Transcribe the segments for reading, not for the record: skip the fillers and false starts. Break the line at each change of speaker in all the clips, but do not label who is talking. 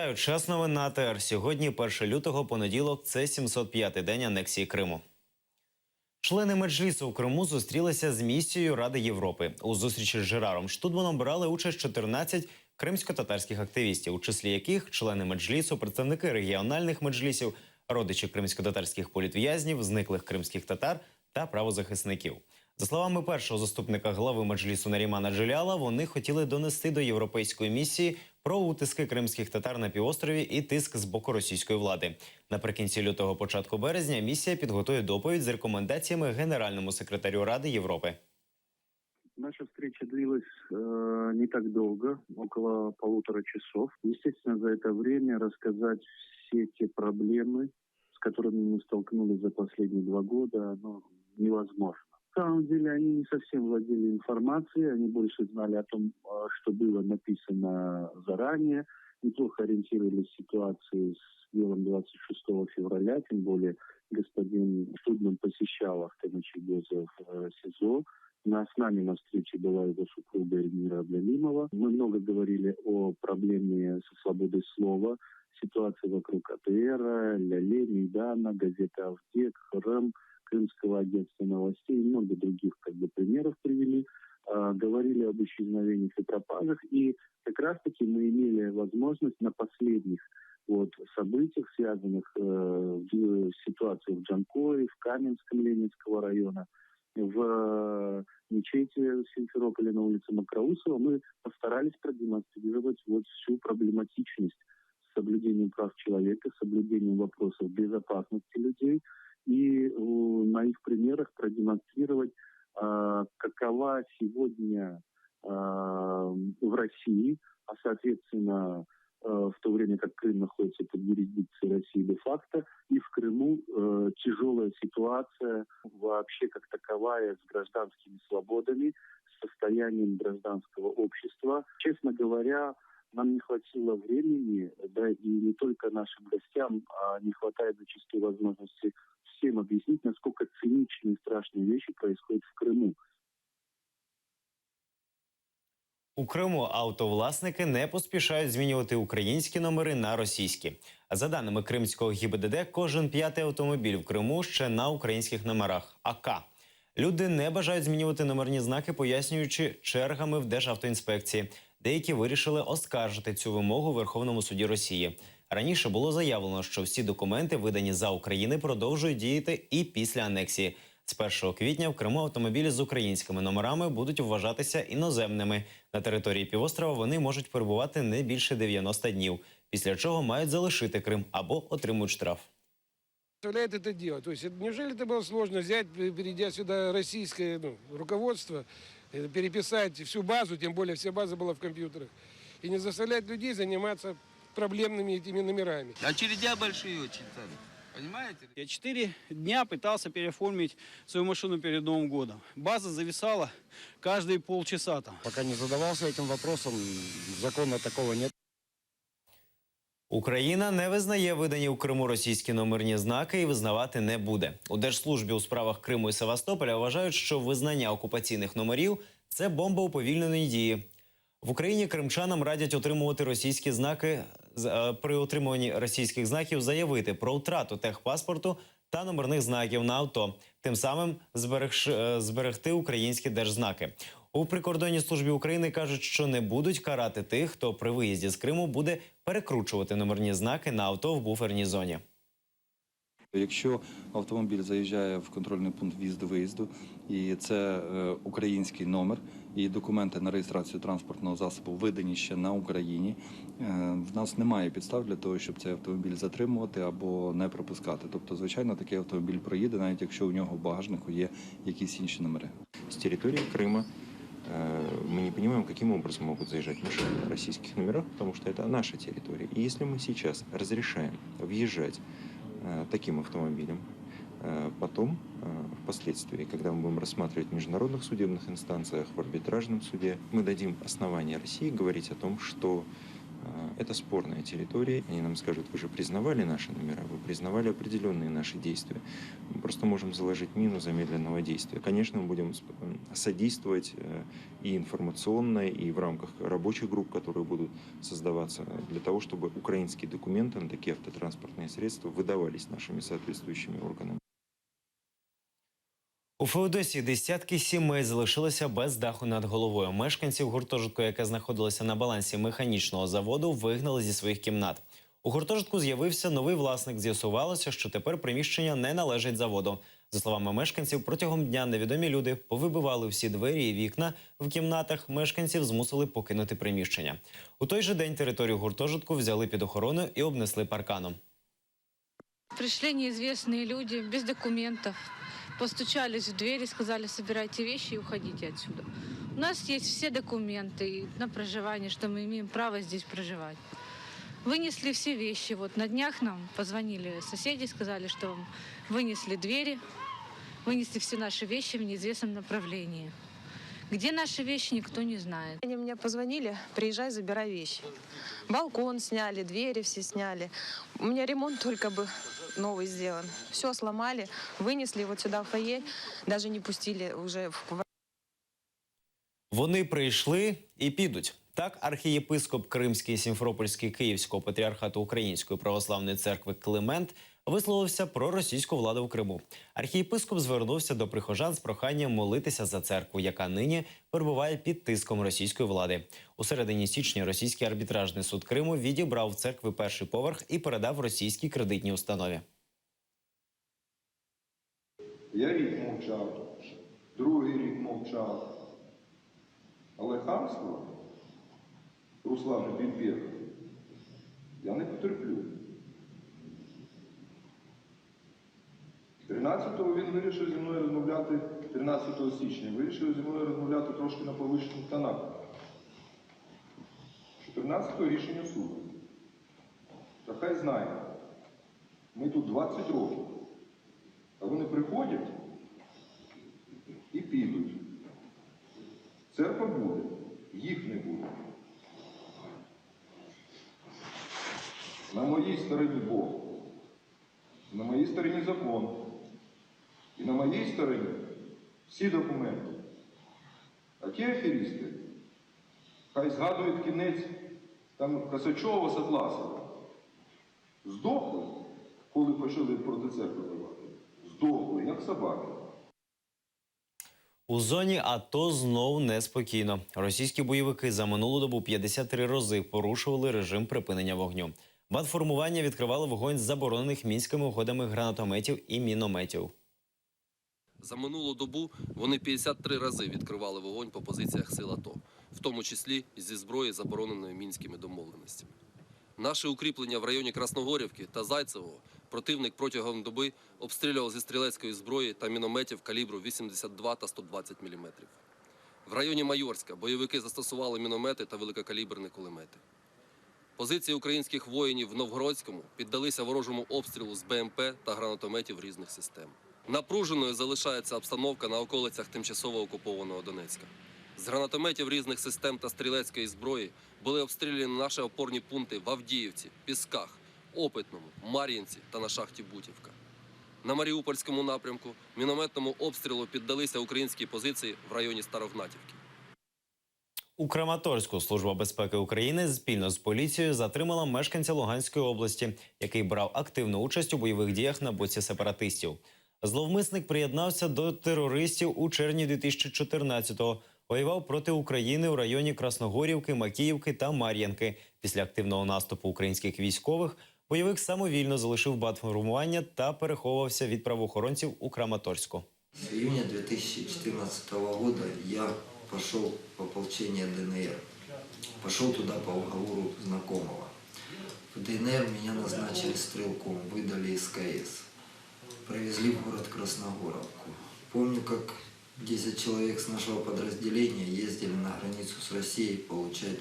Вітаю, час новин на АТР. Сьогодні 1 лютого, понеділок, це 705-й день анексії Криму. Члени Меджлісу у Криму зустрілися з місією Ради Європи. У зустрічі з Жераром Штудманом брали участь 14 кримсько-татарських активістів, у числі яких члени Меджлісу, представники регіональних меджлісів, родичі кримсько-татарських політв'язнів, зниклих кримських татар та правозахисників. За словами першого заступника глави Меджлісу Нарімана Джиляла, вони хотіли донести до європейської місії про утиски кримських татар на півострові і тиск з боку російської влади. Наприкінці лютого, початку березня, місія підготує доповідь з рекомендаціями Генеральному секретарю Ради Європи.
Наша встреча длилась не так долго, около 1,5 часов. Естественно, за это время рассказать все те проблемы, с которыми мы столкнулись за последние 2 года, невозможно. На самом деле они не совсем владели информацией, они больше знали о том, что было написано заранее, неплохо ориентировались в ситуации с делом 26 февраля, тем более господин Штудман посещал Ахтема Чийгоза в СИЗО. С нами на встрече была его супруга Эльмира Аблялимова. Мы много говорили о проблеме со свободой слова, ситуации вокруг АТР, Ляле, Мейдана, газеты «Авдек», «Рэм», Крымского агентства новостей и много других примеров привели. Говорили об исчезновениях и пропажах. И как раз-таки мы имели возможность на последних событиях, связанных с ситуацией в Джанкое, в Каменском Ленинского района, в мечети в Симферополе на улице Макроусова, мы постарались продемонстрировать всю проблематичность с соблюдением прав человека, соблюдением вопросов безопасности людей, и на их примерах продемонстрировать, какова сегодня в России, а соответственно в то время как Крым находится под юрисдикцией России де-факто, и в Крыму тяжелая ситуация вообще как таковая с гражданскими свободами, с состоянием гражданского общества. Честно говоря, нам не хватило времени, да и не только нашим гостям, а не хватает зачастую возможности всем объяснить, насколько циничные и страшные вещи происходят в Крыму.
У Криму автовласники не поспішають змінювати українські номери на російські. За даними Кримського ГІБДД, кожен 5-й автомобіль в Криму ще на українських номерах АК. Люди не бажають змінювати номерні знаки, пояснюючи чергами в Державтоінспекції. Деякі вирішили оскаржити цю вимогу в Верховному суді Росії. Раніше було заявлено, що всі документи, видані за України, продовжують діяти і після анексії. З 1 квітня в Криму автомобілі з українськими номерами будуть вважатися іноземними. На території півострова вони можуть перебувати не більше 90 днів, після чого мають залишити Крим або отримують штраф.
Позволяет это делать. То есть, неужели это было сложно взять, перейдя сюда российское руководство, переписать всю базу, тем более вся база была в компьютерах, и не заставлять людей заниматься проблемными этими номерами.
Очередя большие очень там. Понимаете?
Я 4 дня пытался переоформить свою машину перед Новым годом. База зависала каждые полчаса там.
Пока не задавался этим вопросом, закона такого нет.
Україна не визнає видані у Криму російські номерні знаки і визнавати не буде. У Держслужбі у справах Криму і Севастополя вважають, що визнання окупаційних номерів – це бомба уповільненої дії. В Україні кримчанам радять отримувати російські знаки, при отримуванні російських знаків заявити про втрату техпаспорту та номерних знаків на авто, тим самим зберегти українські держзнаки. У прикордонній службі України кажуть, що не будуть карати тих, хто при виїзді з Криму буде перекручувати номерні знаки на авто в буферній зоні.
Якщо автомобіль заїжджає в контрольний пункт в'їзду-виїзду, і це український номер, і документи на реєстрацію транспортного засобу видані ще на Україні, в нас немає підстав для того, щоб цей автомобіль затримувати або не пропускати. Тобто, звичайно, такий автомобіль проїде, навіть якщо у нього в багажнику є якісь інші номери.
С территории Крыма мы не понимаем, каким образом могут заезжать машины на российских номерах, потому что это наша территория. И если мы сейчас разрешаем въезжать таким автомобилем, потом, впоследствии, когда мы будем рассматривать в международных судебных инстанциях, в арбитражном суде, мы дадим основания России говорить о том, что это спорная территория. Они нам скажут, вы же признавали наши номера, вы признавали определенные наши действия. Мы просто можем заложить мину замедленного действия. Конечно, мы будем содействовать и информационно, и в рамках рабочих групп, которые будут создаваться для того, чтобы украинские документы на такие автотранспортные средства выдавались нашими соответствующими органами.
У Феодосії десятки сімей залишилися без даху над головою. Мешканців гуртожитку, яке знаходилося на балансі механічного заводу, вигнали зі своїх кімнат. У гуртожитку з'явився новий власник. З'ясувалося, що тепер приміщення не належить заводу. За словами мешканців, протягом дня невідомі люди повибивали всі двері і вікна в кімнатах. Мешканців змусили покинути приміщення. У той же день територію гуртожитку взяли під охорону і обнесли парканом.
Пришли неизвестные люди без документов. Постучались в дверь и сказали, собирайте вещи и уходите отсюда. У нас есть все документы на проживание, что мы имеем право здесь проживать. Вынесли все вещи. Вот на днях нам позвонили соседи, сказали, что вынесли двери, вынесли все наши вещи в неизвестном направлении. Где наши вещи, никто не знает.
Они мне позвонили, приезжай, забирай вещи. Балкон сняли, двери все сняли. У меня ремонт только бы новый сделан. Все сломали, вынесли вот сюда в фойе, даже не пустили уже в квартиру.
Вони прийшли і підуть. Так, архієпископ Кримський, Сімферопольський, Київського патріархату Української православної церкви Климент висловився про російську владу в Криму. Архієпископ звернувся до прихожан з проханням молитися за церкву, яка нині перебуває під тиском російської влади. У середині січня російський арбітражний суд Криму відібрав в церкви перший поверх і передав російській кредитній установі.
Я рік мовчав, другий рік мовчав. Але хамство Руслана Більбека я не потерплю. 13-го він вирішив зі мною розмовляти, 13 січня, вирішив зі мною розмовляти трошки на повищених тонах. 14-го рішення суду. Та хай знає, ми тут 20 років, а вони приходять і підуть. Церква буде, їх не буде. На моїй стороні Бог, на моїй стороні закон, і на моїй стороні всі документи. А ті аферісти хай згадують кінець там Косачова, Сатласова. Здохли, коли почали проти церкви воювати. Здохли, як собаки.
У зоні АТО знов неспокійно. Російські бойовики за минулу добу 53 рази порушували режим припинення вогню. Бандформування відкривали вогонь з заборонених мінськими угодами гранатометів і мінометів.
За минулу добу вони 53 рази відкривали вогонь по позиціях сил АТО, в тому числі зі зброї, забороненої мінськими домовленостями. Наші укріплення в районі Красногорівки та Зайцевого противник протягом доби обстрілював зі стрілецької зброї та мінометів калібру 82 та 120 мм. В районі Майорська бойовики застосували міномети та великокаліберні кулемети. Позиції українських воїнів в Новгородському піддалися ворожому обстрілу з БМП та гранатометів різних систем. Напруженою залишається обстановка на околицях тимчасово окупованого Донецька. З гранатометів різних систем та стрілецької зброї були обстріляні наші опорні пункти в Авдіївці, Пісках, Опитному, Мар'їнці та на шахті Бутівка. На Маріупольському напрямку мінометному обстрілу піддалися українські позиції в районі Старогнатівки.
У Краматорську Служба безпеки України спільно з поліцією затримала мешканця Луганської області, який брав активну участь у бойових діях на боці сепаратистів. Зловмисник приєднався до терористів у червні 2014-го. Воював проти України у районі Красногорівки, Макіївки та Мар'їнки. Після активного наступу українських військових бойовик самовільно залишив бандформування та переховувався від правоохоронців у Краматорську.
В июне 2014 года я пошел в ополчение ДНР. Пошел туда по уговору знакомого. В ДНР меня назначили стрелком, выдали СКС. Привезли в город Красногоровку. Помню, как 10 человек с нашего подразделения ездили на границу с Россией получать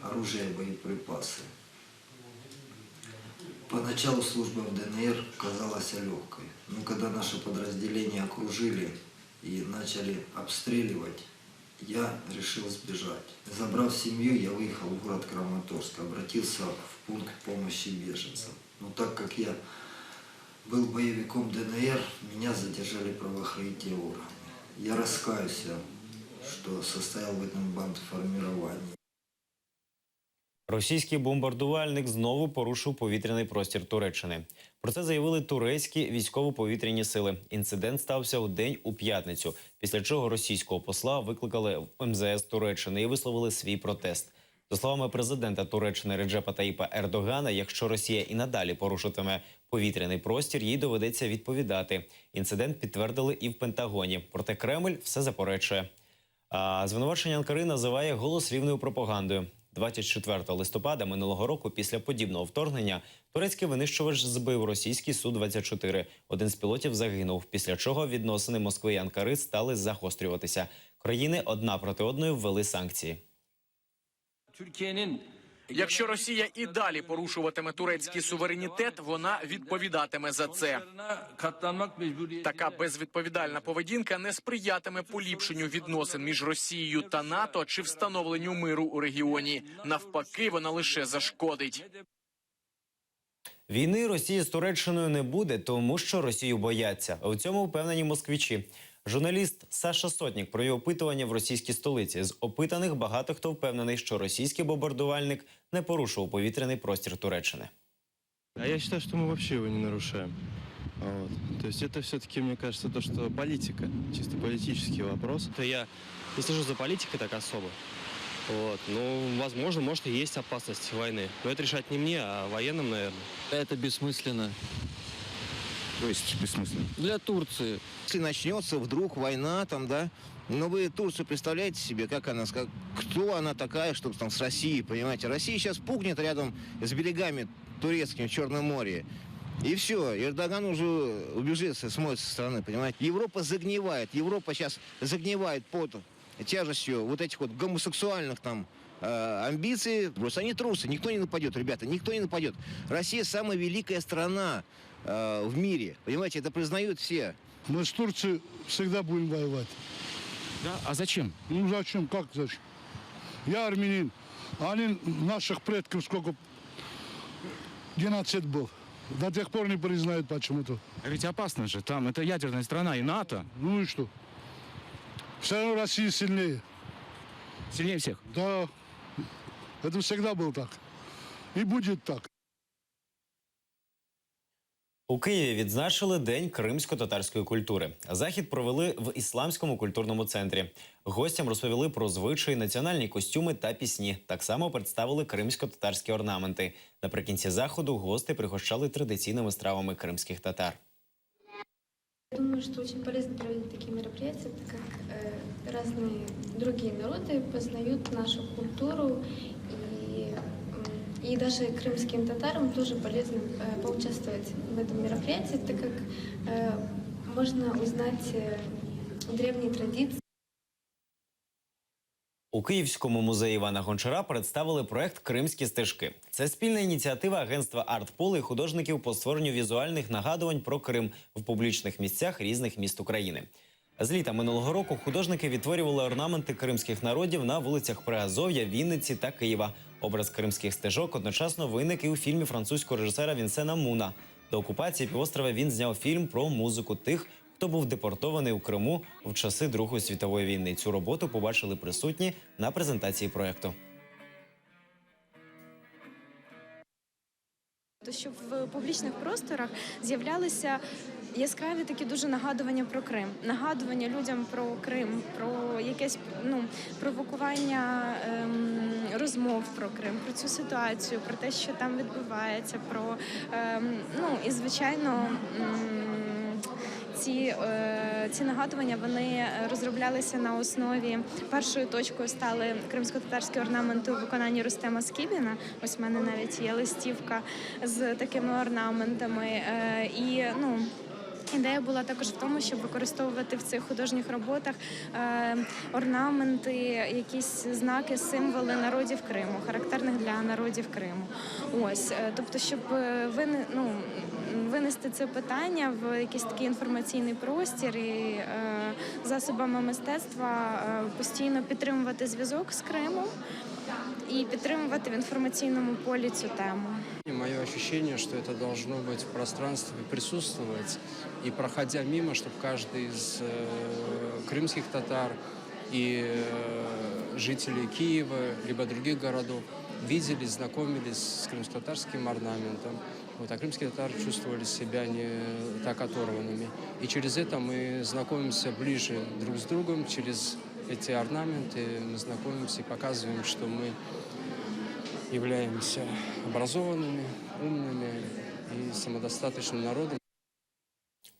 оружие и боеприпасы. Поначалу служба в ДНР казалась легкой, но когда наше подразделение окружили и начали обстреливать, я решил сбежать. Забрав семью, я выехал в город Краматорск, обратился в пункт помощи беженцам. Но так как я был боевиком ДНР, меня задержали правоохранительные органы. Я раскаюсь, что состоял в этом бандформировании.
Російський бомбардувальник знову порушив повітряний простір Туреччини. Про це заявили турецькі військово-повітряні сили. Інцидент стався у день у п'ятницю, після чого російського посла викликали в МЗС Туреччини і висловили свій протест. За словами президента Туреччини Реджепа Таїпа Ердогана, якщо Росія і надалі порушуватиме повітряний простір, їй доведеться відповідати. Інцидент підтвердили і в Пентагоні. Проте Кремль все заперечує. А звинувачення Анкари називає голослівною пропагандою. 24 листопада минулого року після подібного вторгнення турецький винищувач збив російський Су-24. Один з пілотів загинув, після чого відносини Москви і Анкари стали загострюватися. Країни одна проти одної ввели санкції.
Якщо Росія і далі порушуватиме турецький суверенітет, вона відповідатиме за це. Така безвідповідальна поведінка не сприятиме поліпшенню відносин між Росією та НАТО чи встановленню миру у регіоні. Навпаки, вона лише зашкодить.
Війни Росії з Туреччиною не буде, тому що Росію бояться. У цьому впевнені москвичі. Журналіст Саша Сотник провів опитування в російській столиці. З опитаних багато хто впевнений, що російський бомбардувальник не порушував повітряний простір Туреччини.
А я считаю, что мы вообще его не нарушаем. Вот. То есть это все-таки, мне кажется, то, что политика, чисто политический вопрос.
То я не слежу за политикой так особо. Вот. Ну, возможно, может и есть опасность войны. Но это решать не мне, а военным, наверное.
Это бессмысленно.
То есть бессмысленно.
Для Турции.
Если начнется вдруг война, там, да, но вы Турцию представляете себе, как она, кто она такая, чтобы там с Россией, понимаете? Россия сейчас пугнет рядом с берегами турецкими в Черном море. И все, Эрдоган уже убежит, смоется со страны, понимаете? Европа загнивает, Европа сейчас загнивает под тяжестью вот этих вот гомосексуальных там амбиций. Просто они трусы, никто не нападет, ребята, никто не нападет. Россия самая великая страна в мире, понимаете, это признают все.
Мы с Турцией всегда будем воевать.
Да? А зачем?
Ну зачем, как зачем? Я армянин, а они наших предков сколько геноцид был. До тех пор не признают почему-то.
А ведь опасно же, там это ядерная страна и НАТО.
Ну и что? Все равно Россия сильнее.
Сильнее всех?
Да, это всегда было так. И будет так.
У Києві відзначили День кримсько-татарської культури. Захід провели в Ісламському культурному центрі. Гостям розповіли про звичаї, національні костюми та пісні. Так само представили кримсько-татарські орнаменти. Наприкінці заходу гости пригощали традиційними стравами кримських татар.
Я думаю, что очень полезно проводить такие мероприятия, так как разные другие народы познают нашу культуру, и даже крымским татарам тоже полезно поучаствовать в этом мероприятии, так как можно узнать древние традиции.
У Київському музеї Івана Гончара представили проект «Кримські стежки». Це спільна ініціатива агентства «Артпол» і художників по створенню візуальних нагадувань про Крим в публічних місцях різних міст України. З літа минулого року художники відтворювали орнаменти кримських народів на вулицях Приазов'я, Вінниці та Києва. Образ кримських стежок одночасно виник і у фільмі французького режисера Вінсена Муна. До окупації півострова він зняв фільм про музику тих, хто був депортований у Криму в часи Другої світової війни. Цю роботу побачили присутні на презентації проєкту.
Щоб в публічних просторах з'являлися яскраві такі дуже нагадування про Крим. Нагадування людям про Крим, про якесь провокування розмов про Крим, про цю ситуацію, про те, що там відбувається, про, і звичайно, ці нагадування вони розроблялися на основі. Першою точкою стали кримсько-татарські орнаменти у виконанні Рустема Скібіна. Ось в мене навіть є листівка з такими орнаментами. Ідея була також в тому, щоб використовувати в цих художніх роботах орнаменти, якісь знаки, символи народів Криму, характерних для народів Криму. Ось, тобто, щоб винести це питання в якийсь такий інформаційний простір і засобами мистецтва постійно підтримувати зв'язок з Кримом і підтримувати в інформаційному полі цю тему.
Мое ощущение, что это должно быть в пространстве присутствовать. И проходя мимо, чтобы каждый из крымских татар и жителей Киева, либо других городов видели, знакомились с крымско-татарским орнаментом. Вот, а крымские татары чувствовали себя не так оторванными. И через это мы знакомимся ближе друг с другом, через эти орнаменты мы знакомимся и показываем, что мы являемся образованными, умными и самодостаточным народом.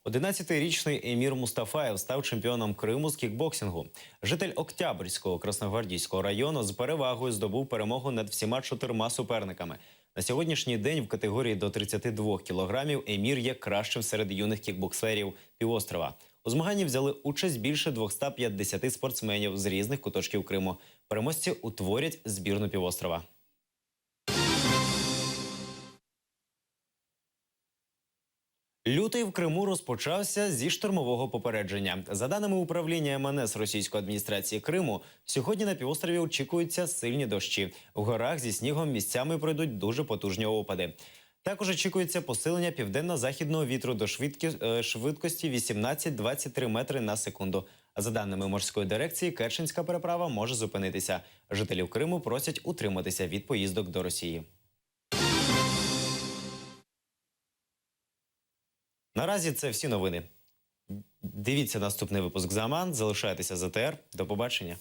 11-річний Емір Мустафаєв став чемпіоном Криму з кікбоксингу. Житель Октябрьського Красногвардійського району з перевагою здобув перемогу над всіма 4 суперниками. На сьогоднішній день в категорії до 32 кілограмів Емір є кращим серед юних кікбоксерів півострова. У змаганні взяли участь більше 250 спортсменів з різних куточків Криму. Переможці утворять збірну півострова. Лютий в Криму розпочався зі штормового попередження. За даними управління МНС російської адміністрації Криму, сьогодні на півострові очікуються сильні дощі. В горах зі снігом місцями пройдуть дуже потужні опади. Також очікується посилення південно-західного вітру до швидкості 18-23 метри на секунду. За даними морської дирекції, Керченська переправа може зупинитися. Жителів Криму просять утриматися від поїздок до Росії. Наразі це всі новини. Дивіться наступний випуск «Заман», залишайтеся з АТР. До побачення.